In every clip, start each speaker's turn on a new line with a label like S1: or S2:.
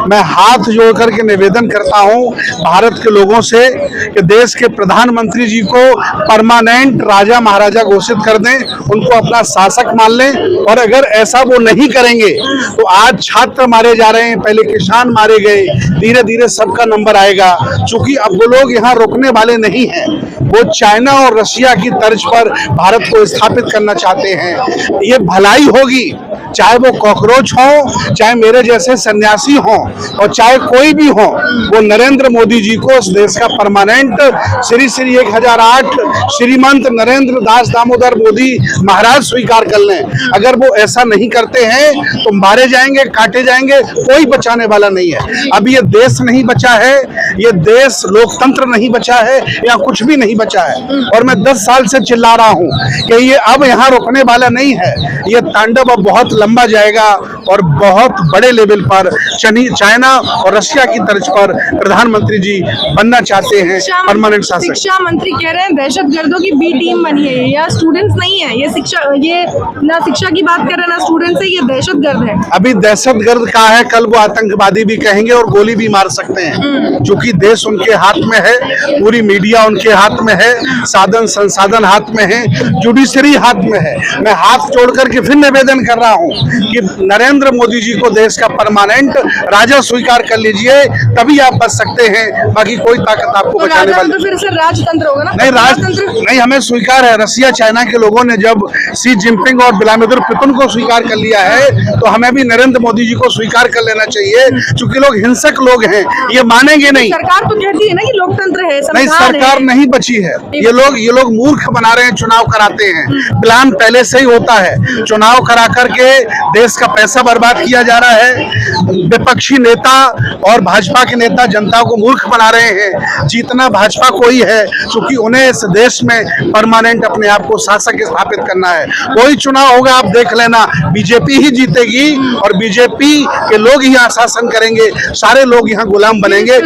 S1: मैं हाथ जोड़ करके निवेदन करता हूं भारत के लोगों से कि देश के प्रधानमंत्री जी को परमानेंट राजा महाराजा घोषित कर दें, उनको अपना शासक मान लें। और अगर ऐसा वो नहीं करेंगे तो आज छात्र मारे जा रहे हैं, पहले किसान मारे गए, धीरे धीरे सबका नंबर आएगा। चूंकि अब वो लोग यहाँ रुकने वाले नहीं हैं, वो चाइना और रशिया की तर्ज पर भारत को स्थापित करना चाहते हैं। ये भलाई होगी, चाहे वो कॉकरोच हो, चाहे मेरे जैसे सन्यासी हो, और चाहे कोई भी हो, वो नरेंद्र मोदी जी को इस देश का परमानेंट श्री श्री 1008 श्रीमंत नरेंद्र दास दामोदर मोदी महाराज स्वीकार कर लें। अगर वो ऐसा नहीं करते हैं तो मारे जाएंगे, काटे जाएंगे, कोई बचाने वाला नहीं है। अब ये देश नहीं बचा है, ये देश लोकतंत्र नहीं बचा है, या कुछ भी नहीं बचा है। और मैं 10 साल से चिल्ला रहा हूं कि ये अब यहाँ रुकने वाला नहीं है। ये तांडव अब बहुत लंबा जाएगा और बहुत बड़े लेवल पर चाइना और रशिया की तर्ज पर प्रधानमंत्री जी बनना चाहते हैं परमानेंट शासक।
S2: शिक्षा मंत्री कह रहे हैं दहशतगर्दों की बी टीम बनी है, या स्टूडेंट्स नहीं है, ये ना शिक्षा की बात कर रहे हैं ना स्टूडेंट्स है, ये दहशतगर्द है।
S1: अभी दहशतगर्द कहा है, कल वो आतंकवादी भी कहेंगे और गोली भी मार सकते हैं, क्योंकि देश उनके हाथ में है, पूरी मीडिया उनके हाथ में है, साधन संसाधन हाथ में है, जुडिशरी हाथ में है। मैं हाथ जोड़ करके फिर निवेदन कर रहा हूं कि नरेंद्र मोदी जी को देश का परमानेंट राजा स्वीकार कर लीजिए, तभी आप बच सकते हैं, बाकी कोई ताकत आपको
S2: तो
S1: बचाने वाली
S2: तो फिर से राजतंत्र होगा ना?
S1: नहीं, राजतंत्र नहीं, हमें स्वीकार है। रसिया चाइना के लोगों ने जब शी जिनपिंग और व्लादिमीर पुतिन को स्वीकार कर लिया है, तो हमें भी नरेंद्र मोदी जी को स्वीकार कर लेना चाहिए। क्योंकि लोग हिंसक लोग हैं, ये मानेंगे नहीं।
S2: सरकार तो कहती है ना कि लोकतंत्र है,
S1: नहीं, सरकार नहीं बची है। ये लोग मूर्ख बना रहे हैं, चुनाव कराते हैं, प्लान पहले से ही होता है। चुनाव करा करके देश का पैसा बर्बाद किया जा रहा है। विपक्षी नेता और भाजपा के नेता जनता को मूर्ख बना रहे हैं। जीतना भाजपा को ही है, क्योंकि उन्हें इस देश में परमानेंट अपने आप को शासक स्थापित करना है। कोई चुनाव होगा, आप देख लेना, बीजेपी ही जीतेगी और बीजेपी के लोग ही शासन करेंगे, सारे लोग यहाँ गुलाम बनेंगे।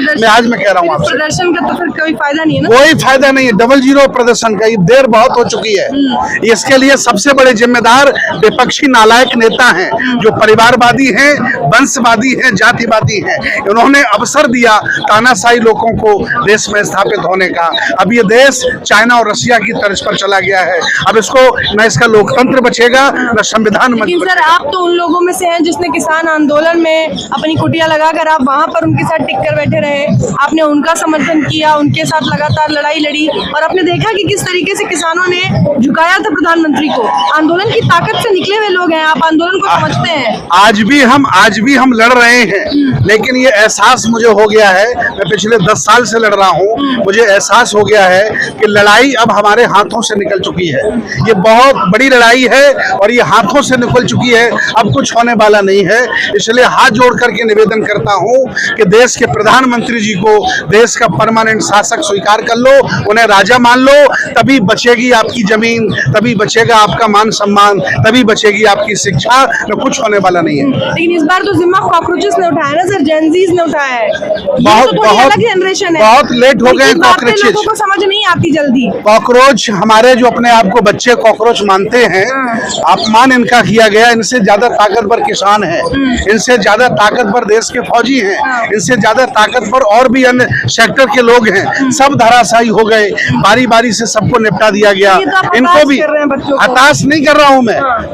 S1: मैं कह रहा हूँ आपसे,
S2: प्रदर्शन का तो फिर कोई फायदा नहीं है ना?
S1: कोई फायदा नहीं है। 00 प्रदर्शन का, ये देर बहुत हो चुकी है। इसके लिए सबसे बड़े जिम्मेदार विपक्षी नालायक नेता हैं, जो परिवारवादी हैं, वंशवादी हैं, जातिवादी हैं। उन्होंने अवसर दिया तानाशाही लोगों को देश में स्थापित होने का। अब ये देश चाइना और रशिया की तर्ज पर चला गया है। अब इसको न इसका लोकतंत्र बचेगा, न संविधान बचेगा।
S2: सर, आप तो उन लोगों में से हैं जिसने किसान आंदोलन में अपनी कुटिया लगाकर आप वहां पर उनके साथ टिक कर बैठे रहे, आपने उनका समर्थन किया, उनके साथ लगातार लड़ाई लड़ी, और आपने देखा कि किस तरीके से किसानों ने झुकाया था प्रधानमंत्री को। आंदोलन की ताकत से निकले हुए लोग हैं, आप आंदोलन को समझते हैं।
S1: आज भी हम लड़ रहे हैं, लेकिन ये एहसास मुझे हो गया है, मैं पिछले 10 साल से लड़ रहा हूँ, मुझे एहसास हो गया है कि लड़ाई अब हमारे हाथों से निकल चुकी है। ये बहुत बड़ी लड़ाई है और ये हाथों से निकल चुकी है, अब कुछ होने वाला नहीं है। इसलिए हाथ जोड़ करके निवेदन करता हूँ कि देश के प्रधानमंत्री जी को देश का परमानेंट शासक स्वीकार कर लो, उन्हें राजा मान लो, तभी बचेगी आपकी जमीन, तभी बचेगा आपका मान सम्मान, तभी बचेगी आपकी शिक्षा। न कुछ होने वाला नहीं है।
S2: लेकिन इस बार तो जिम्मा कॉकरोचेस ने उठाया ना सर, जेनजीज ने उठाया है।
S1: बहुत
S2: जनरेशन है,
S1: बहुत लेट हो गए कॉकरोचेस,
S2: लोगों को समझ नहीं आती जल्दी।
S1: कॉकरोच हमारे जो अपने आप को बच्चे कॉकरोच मानते हैं, अपमान इनका किया गया। इनसे ज्यादा ताकतवर किसान है, इनसे ज्यादा ताकतवर देश के फौजी हैं, इनसे ज्यादा ताकतवर और भी अन्य सेक्टर के लोग हैं। सब धराशायी हो गए, बारी बारी से सबको निपटा दिया गया। इनको भी हताश नहीं कर रहा हूं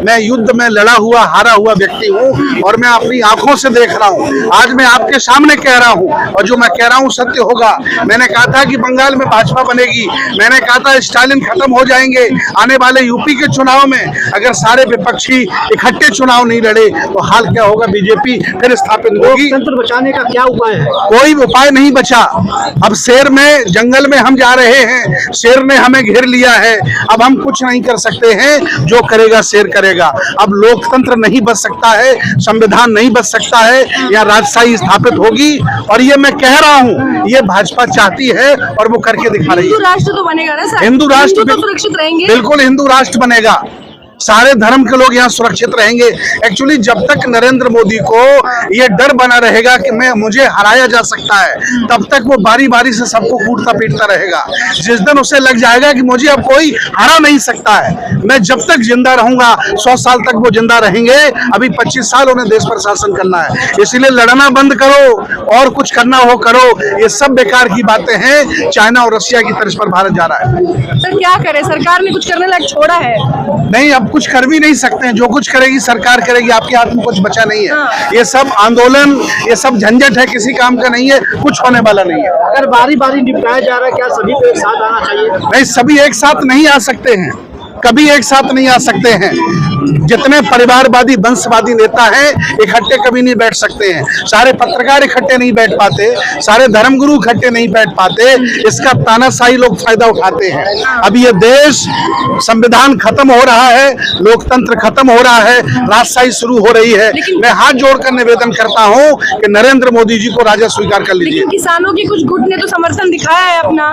S1: मैं युद्ध में लड़ा हुआ हारा हुआ व्यक्ति हूं, और मैं अपनी आंखों से देख रहा हूं। आज मैं आपके सामने कह रहा हूं, और जो मैं कह रहा हूं सत्य होगा। मैंने कहा था कि बंगाल में भाजपा बनेगी, मैंने कहा था स्टालिन खत्म हो जाएंगे। आने वाले यूपी के चुनाव में अगर सारे विपक्षी इकट्ठे चुनाव नहीं लड़े तो हाल क्या होगा, बीजेपी फिर स्थापित होगी।
S3: लोकतंत्र बचाने का क्या उपाय है?
S1: कोई उपाय नहीं बचा। अब शेर में जंगल में हम जा रहे हैं, शेर ने हमें घेर लिया है, अब हम कुछ नहीं कर सकते हैं, जो करेगा शेर करेगा। अब लोकतंत्र नहीं बच सकता है, संविधान नहीं बच सकता है, या राजशाही स्थापित होगी। और ये मैं कह रहा हूँ, ये भाजपा चाहती है और वो करके दिखा रही है।
S2: हिंदू राष्ट्र तो बनेगा ना सर?
S1: हिंदू राष्ट्र
S2: तो सुरक्षित रहेंगे,
S1: बिल्कुल हिंदू राष्ट्र बनेगा। सारे धर्म के लोग यहाँ सुरक्षित रहेंगे। एक्चुअली जब तक नरेंद्र मोदी को ये डर बना रहेगा कि मुझे हराया जा सकता है, तब तक वो बारी बारी से सबको कूटता पीटता रहेगा। जिस दिन उसे लग जाएगा कि मुझे अब कोई हरा नहीं सकता है, मैं जब तक जिंदा रहूंगा, 100 साल तक वो जिंदा रहेंगे। अभी 25 साल उन्हें देश पर शासन करना है, इसलिए लड़ना बंद करो और कुछ करना हो करो। ये सब बेकार की बातें हैं। चाइना और रशिया की तर्ज पर भारत जा रहा है।
S2: सर क्या करे, सरकार ने कुछ करने लायक छोड़ा है?
S1: नहीं, अब कुछ कर भी नहीं सकते हैं। जो कुछ करेगी सरकार करेगी, आपके हाथ में कुछ बचा नहीं है। ये सब आंदोलन, ये सब झंझट है, किसी काम का नहीं है, कुछ होने वाला नहीं है।
S3: अगर बारी बारी निपटाया जा रहा है, क्या सभी को एक साथ आना चाहिए?
S1: नहीं, सभी एक साथ नहीं आ सकते हैं, कभी एक साथ नहीं आ सकते हैं। जितने परिवारवादी वंशवादी नेता हैं इकट्ठे कभी नहीं बैठ सकते हैं। सारे पत्रकार इकट्ठे नहीं बैठ पाते, सारे धर्मगुरु इकट्ठे नहीं बैठ पाते। इसका तानाशाही लोग फायदा उठाते हैं। अब ये देश, संविधान खत्म हो रहा है, लोकतंत्र खत्म हो रहा है, राजशाही शुरू हो रही है। मैं हाथ जोड़कर निवेदन करता हूं कि नरेंद्र मोदी जी को राजा स्वीकार कर लीजिए।
S2: लेकिन किसानों की कुछ गुट ने तो समर्थन दिखाया है अपना।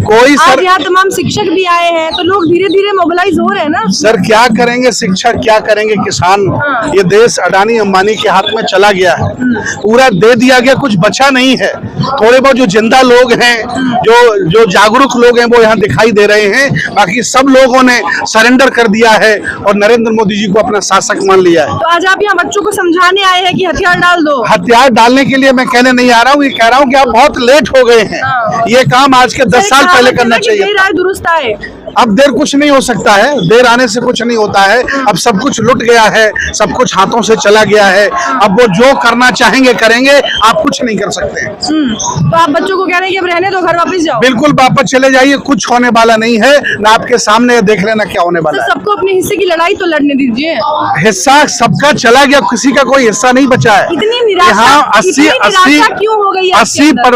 S1: कोई
S2: आज यहाँ तमाम शिक्षक भी आए हैं, तो लोग धीरे धीरे मोबिलाइज हो रहे हैं ना।
S1: सर क्या करेंगे शिक्षक, क्या करेंगे किसान? ये देश अडानी अंबानी के हाथ में चला गया है, पूरा दे दिया गया, कुछ बचा नहीं है। थोड़े बहुत जो जिंदा लोग हैं, जो जागरूक लोग हैं, वो यहाँ दिखाई दे रहे हैं। बाकी सब लोगों ने सरेंडर कर दिया है और नरेंद्र मोदी जी को अपना शासक मान लिया है।
S2: तो आज आप यहाँ बच्चों को समझाने आए हैं कि हथियार डाल दो?
S1: हथियार डालने के लिए मैं कहने नहीं आ रहा हूँ, ये कह रहा हूँ कि आप बहुत लेट हो गए हैं। ये काम आज के 10 साल पहले करना चाहिए।
S2: देर आए दुरुस्त आए।
S1: अब देर कुछ नहीं हो सकता है, देर आने से कुछ नहीं होता है। अब सब कुछ लुट गया है, सब कुछ हाथों से चला गया है। अब वो जो करना चाहेंगे करेंगे, आप कुछ नहीं कर सकते।
S2: तो आप बच्चों को कह रहे हैं कि अब रहने दो, घर वापस जाओ?
S1: बिल्कुल वापस चले जाइए, कुछ होने वाला नहीं है ना। आपके सामने देख लेना क्या होने वाला है।
S2: सबको अपने हिस्से की लड़ाई तो लड़ने दीजिए।
S1: हिस्सा सबका चला गया, किसी का कोई हिस्सा नहीं बचा है।
S2: इतनी निराशा,
S1: यहाँ 80%
S2: क्यों हो गई है?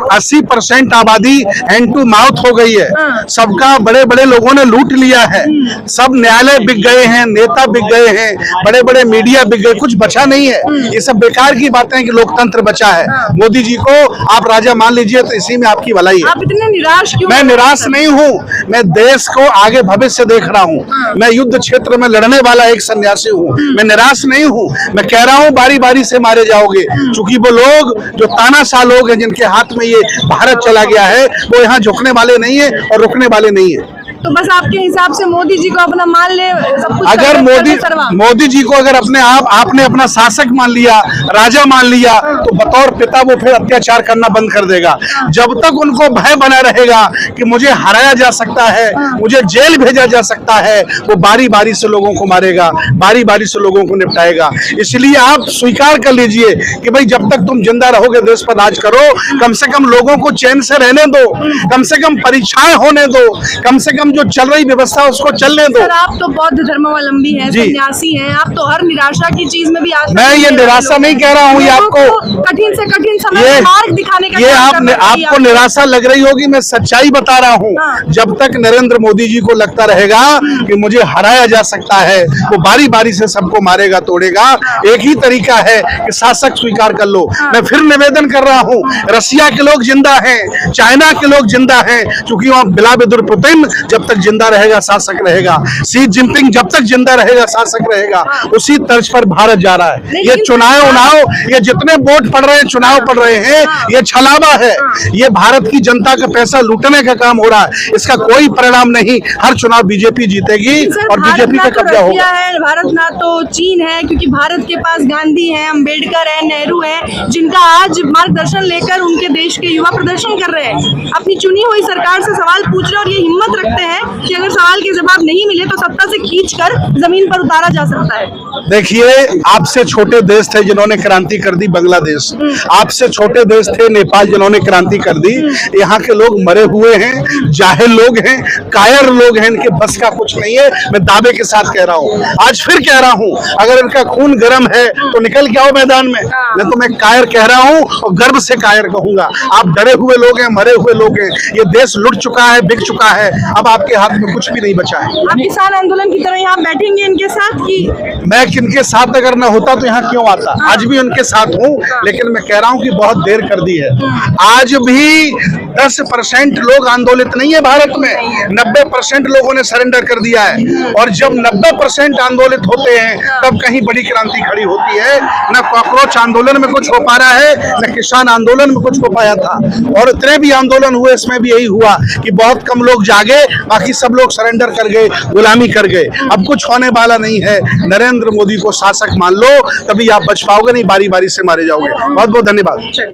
S1: 80% आबादी हैंड टू माउथ हो गई है। सबका बड़े बड़े लोगों ने लूट लिया है। सब न्यायालय बिक गए हैं, नेता बिक गए हैं, बड़े बड़े मीडिया बिक गए, कुछ बचा नहीं है। ये सब बेकार की बातें हैं कि लोकतंत्र बचा है। मोदी जी को आप राजा मान लीजिए, तो इसी में आपकी भलाई है।
S2: आप इतने निराश क्यों?
S1: मैं निराश नहीं हूँ, मैं देश को आगे भविष्य देख रहा हूँ। मैं युद्ध क्षेत्र में लड़ने वाला एक सन्यासी हूँ, मैं निराश नहीं हूँ। मैं कह रहा हूँ बारी बारी से मारे जाओगे, क्योंकि वो लोग जो तानाशाह लोग हैं, जिनके हाथ में ये भारत चला गया है, वो यहाँ झुकने वाले नहीं है और रुकने वाले नहीं है।
S2: तो बस आपके हिसाब से मोदी जी को अपना मान ले, सब कुछ
S1: अगर मोदी जी को अगर आपने अपना शासक मान लिया, राजा मान लिया, तो बतौर पिता वो फिर अत्याचार करना बंद कर देगा। जब तक उनको भय बना रहेगा कि मुझे हराया जा सकता है, मुझे जेल भेजा जा सकता है, वो बारी बारी से लोगों को मारेगा, बारी बारी से लोगों को निपटाएगा। इसलिए आप स्वीकार कर लीजिए कि भाई जब तक तुम जिंदा रहोगे देश पर राज करो, कम से कम लोगों को चैन से रहने दो, कम से कम परीक्षाएं होने दो, कम से कम जो चल रही व्यवस्था उसको चलने दो।
S2: सर आप तो बौद्ध धर्मावलंबी हैं, सन्यासी हैं, आप तो हर निराशा की चीज में भी
S1: मैं ये निराशा नहीं कह रहा हूँ, ये आपको
S2: कठिन से कठिन समय मार्ग दिखाने का,
S1: ये आपको निराशा लग रही होगी, मैं सच्चाई बता रहा हूँ। जब तक नरेंद्र मोदी जी को लगता रहेगा कि मुझे हराया जा सकता है, वो बारी बारी से सबको मारेगा तोड़ेगा। एक ही तरीका है कि शासक स्वीकार कर लो। मैं फिर निवेदन कर रहा हूँ, रशिया के लोग जिंदा हैं, चाइना के लोग जिंदा हैं, क्योंकि वहाँ व्लादिमीर पुतिन जब तक जिंदा रहेगा शासक रहेगा, शी जिनपिंग जब तक जिंदा रहेगा शासक रहेगा। उसी तर्ज पर भारत जा रहा है। ये चुनाव, ये जितने वोट पड़ रहे हैं, चुनाव पड़ रहे हैं, ये छलावा है। ये भारत की जनता का पैसा लूटने का काम हो रहा है, इसका कोई परिणाम नहीं। हर चुनाव बीजेपी जीतेगी और बीजेपी का कब्जा होगा।
S2: भारत ना तो चीन है, क्योंकि भारत के पास गांधी है, अम्बेडकर है, नेहरू है, जिनका आज मार्गदर्शन लेकर उनके देश के युवा प्रदर्शन कर रहे हैं, अपनी चुनी हुई सरकार से सवाल पूछ रहे और ये हिम्मत रखते हैं कि अगर सवाल के जवाब नहीं मिले तो सत्ता से खींचकर जमीन पर उतारा जा सकता है।
S1: देखिए, आपसे छोटे देश थे जिन्होंने क्रांति कर दी, बांग्लादेश। आपसे छोटे देश थे नेपाल, जिन्होंने क्रांति कर दी। यहाँ के लोग मरे हुए हैं, जाहिल लोग हैं, कायर लोग हैं, इनके बस का कुछ नहीं है। मैं दावे के साथ कह रहा हूँ, आज फिर कह रहा हूँ, अगर इनका खून गर्म है तो निकल के आओ मैदान में। मैं तो मैं कायर कह रहा हूँ और गर्व से कायर कहूंगा। आप डरे हुए लोग हैं, मरे हुए लोग हैं। ये देश लुट चुका है, बिक चुका है, अब आपके हाथ में कुछ भी नहीं बचा है।
S2: आप किसान आंदोलन की तरह यहाँ बैठेंगे इनके साथ की?
S1: मैं इनके साथ अगर न होता तो यहाँ क्यों आता? आज भी उनके साथ हूँ, लेकिन मैं कह रहा हूँ कि बहुत देर कर दी है। आज भी 10% लोग आंदोलित नहीं है भारत में, 90% लोगों ने सरेंडर कर दिया है। और जब 90% आंदोलित होते हैं तब कहीं बड़ी क्रांति खड़ी होती है। न कॉकरोच आंदोलन में कुछ हो पा रहा है, न किसान आंदोलन में कुछ हो पाया था। और इतने भी आंदोलन हुए, इसमें भी यही हुआ कि बहुत कम लोग जागे, बाकी सब लोग सरेंडर कर गए, गुलामी कर गए। अब कुछ होने वाला नहीं है। नरेंद्र मोदी को शासक मान लो, तभी आप बच पाओगे, नहीं बारी बारी से मारे जाओगे। बहुत बहुत धन्यवाद।